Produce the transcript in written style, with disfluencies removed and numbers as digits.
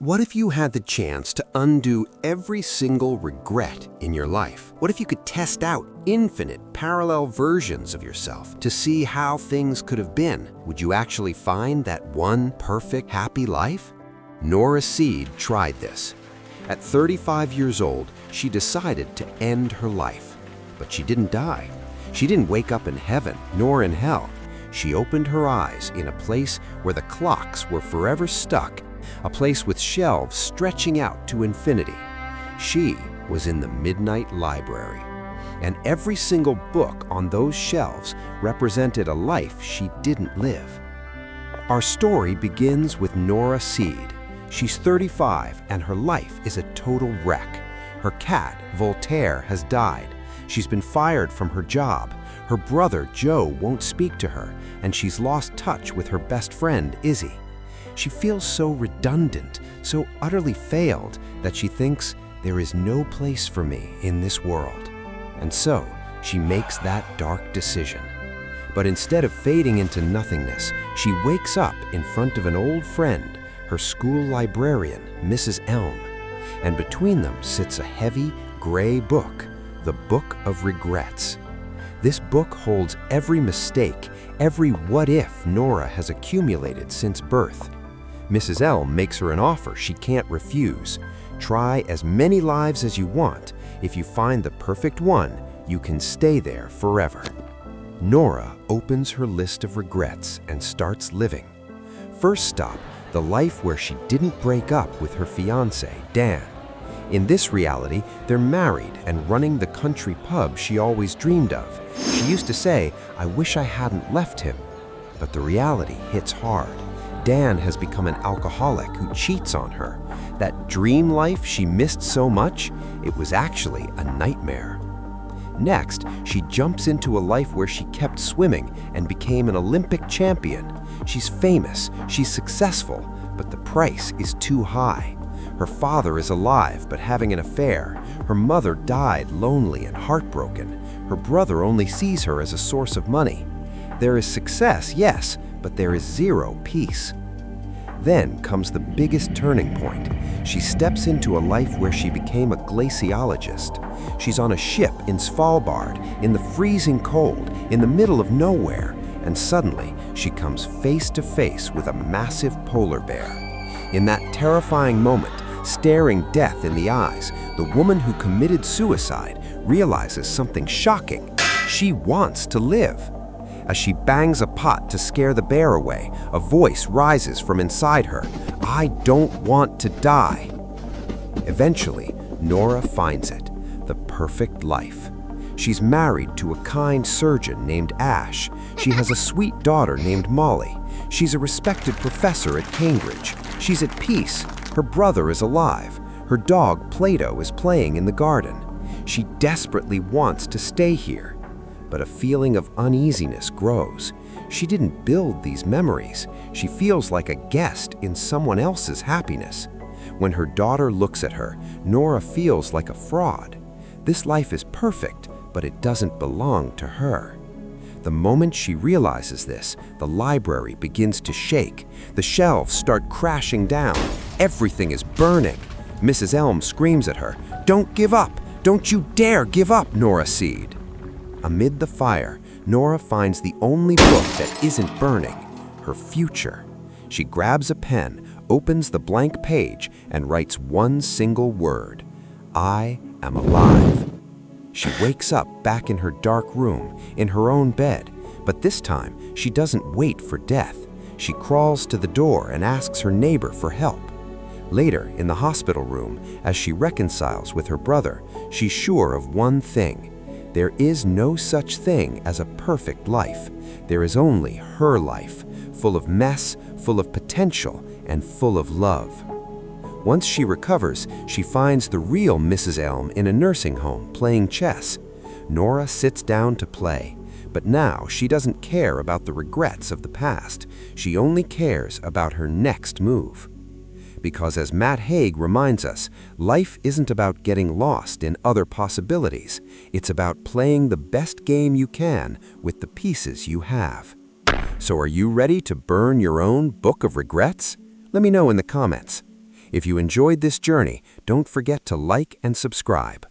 What if you had the chance to undo every single regret in your life? What if you could test out infinite parallel versions of yourself to see how things could have been? Would you actually find that one perfect, happy life? Nora Seed tried this. At 35 years old, she decided to end her life. But she didn't die. She didn't wake up in heaven, nor in hell. She opened her eyes in a place where the clocks were forever stuck, a place with shelves stretching out to infinity. She was in the Midnight Library, and every single book on those shelves represented a life she didn't live. Our story begins with Nora Seed. She's 35 and her life is a total wreck. Her cat, Voltaire, has died. She's been fired from her job. Her brother, Joe, won't speak to her, and she's lost touch with her best friend, Izzy. She feels so redundant, so utterly failed, that she thinks there is no place for me in this world. And so, she makes that dark decision. But instead of fading into nothingness, she wakes up in front of an old friend, her school librarian, Mrs. Elm. And between them sits a heavy, gray book, the Book of Regrets. This book holds every mistake, every what-if Nora has accumulated since birth. Mrs. Elm makes her an offer she can't refuse. Try as many lives as you want. If you find the perfect one, you can stay there forever. Nora opens her list of regrets and starts living. First stop, the life where she didn't break up with her fiancé, Dan. In this reality, they're married and running the country pub she always dreamed of. She used to say, "I wish I hadn't left him." But the reality hits hard. Dan has become an alcoholic who cheats on her. That dream life she missed so much, it was actually a nightmare. Next, she jumps into a life where she kept swimming and became an Olympic champion. She's famous, she's successful, but the price is too high. Her father is alive but having an affair. Her mother died lonely and heartbroken. Her brother only sees her as a source of money. There is success, yes, but there is zero peace. Then comes the biggest turning point. She steps into a life where she became a glaciologist. She's on a ship in Svalbard, in the freezing cold, in the middle of nowhere, and suddenly she comes face to face with a massive polar bear. In that terrifying moment, staring death in the eyes, the woman who committed suicide realizes something shocking. She wants to live. As she bangs a pot to scare the bear away, a voice rises from inside her. "I don't want to die." Eventually, Nora finds it, the perfect life. She's married to a kind surgeon named Ash. She has a sweet daughter named Molly. She's a respected professor at Cambridge. She's at peace. Her brother is alive. Her dog, Plato, is playing in the garden. She desperately wants to stay here. But a feeling of uneasiness grows. She didn't build these memories. She feels like a guest in someone else's happiness. When her daughter looks at her, Nora feels like a fraud. This life is perfect, but it doesn't belong to her. The moment she realizes this, the library begins to shake. The shelves start crashing down. Everything is burning. Mrs. Elm screams at her, "Don't give up! Don't you dare give up, Nora Seed!" Amid the fire, Nora finds the only book that isn't burning, her future. She grabs a pen, opens the blank page, and writes one single word: "I am alive." She wakes up back in her dark room, in her own bed, but this time she doesn't wait for death. She crawls to the door and asks her neighbor for help. Later, in the hospital room, as she reconciles with her brother, she's sure of one thing. There is no such thing as a perfect life. There is only her life, full of mess, full of potential, and full of love. Once she recovers, she finds the real Mrs. Elm in a nursing home playing chess. Nora sits down to play, but now she doesn't care about the regrets of the past. She only cares about her next move. Because as Matt Haig reminds us, life isn't about getting lost in other possibilities. It's about playing the best game you can with the pieces you have. So are you ready to burn your own book of regrets? Let me know in the comments. If you enjoyed this journey, don't forget to like and subscribe.